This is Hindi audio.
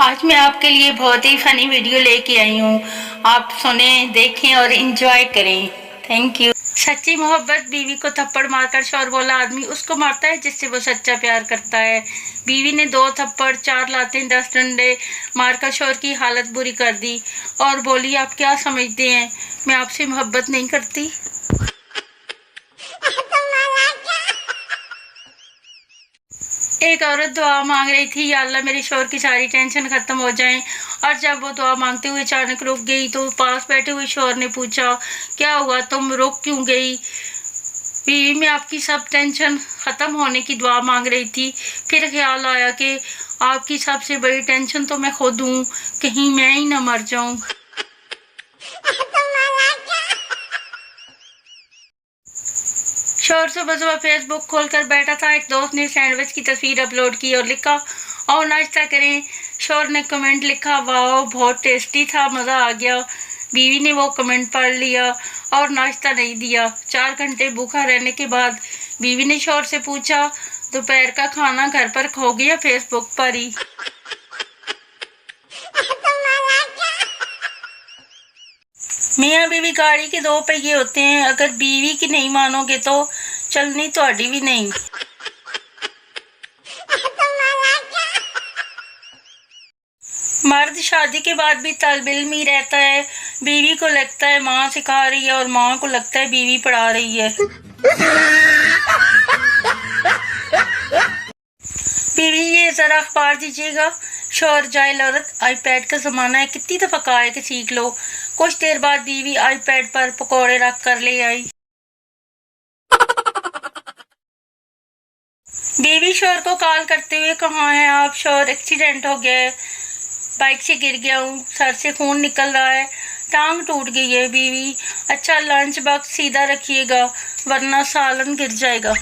आज मैं आपके लिए बहुत ही फनी वीडियो लेके आई हूँ। आप सुने, देखें और एंजॉय करें। Thank you. सच्ची मोहब्बत। बीवी को थप्पड़ मारकर शौहर बोला आदमी उसको मारता है जिससे वो सच्चा प्यार करता है। बीवी ने 2 थप्पड़, 4 लातें, 10 डंडे मारकर शौहर की हालत बुरी कर दी और बोली, आप क्या समझते हैं मैं आपसे मोहब्बत नहीं करती। एक औरत दुआ मांग रही थी, या अल्लाह मेरे शौहर की सारी टेंशन खत्म हो जाए। और जब वो दुआ मांगते हुए अचानक रुक गई तो पास बैठे हुए शौहर ने पूछा, क्या हुआ, तुम रुक क्यों गई। बीवी में आपकी सब टेंशन खत्म होने की दुआ मांग रही थी। फिर ख्याल आया कि आपकी सबसे बड़ी टेंशन तो मैं खुद हूँ, कहीं मैं ही ना मर जाऊं। शौहर सुबह सुबह फेसबुक खोलकर बैठा था। एक दोस्त ने सैंडविच की तस्वीर अपलोड की और लिखा, और नाश्ता करें। शौहर ने कमेंट लिखा, वाह बहुत टेस्टी था, मज़ा आ गया। बीवी ने वो कमेंट पढ़ लिया और नाश्ता नहीं दिया। 4 घंटे भूखा रहने के बाद बीवी ने शौहर से पूछा, दोपहर का खाना घर पर खो गया फेसबुक पर ही। मियाँ बीवी गाड़ी के 2 पहिए होते हैं, अगर बीवी की नहीं मानोगे तो चलनी ਤੁਹਾਡੀ भी नहीं। मर्द शादी के बाद भी तालिब-इल्म ही रहता है। बीवी को लगता है माँ सिखा रही है और माँ को लगता है बीवी पढ़ा रही है। बीवी ये जरा अखबार दीजिएगा। शौहर, जाहिल औरत, आईपैड का जमाना है, कितनी दफा कहा है कि सीख लो। कुछ देर बाद बीवी आईपैड पर पकौड़े रख कर ले आई। बीवी शौहर को कॉल करते हुए, कहाँ हैं आप। शौहर, एक्सीडेंट हो गया है, बाइक से गिर गया हूँ, सर से खून निकल रहा है, टांग टूट गई है। बीवी, अच्छा लंच बॉक्स सीधा रखिएगा वरना सालन गिर जाएगा।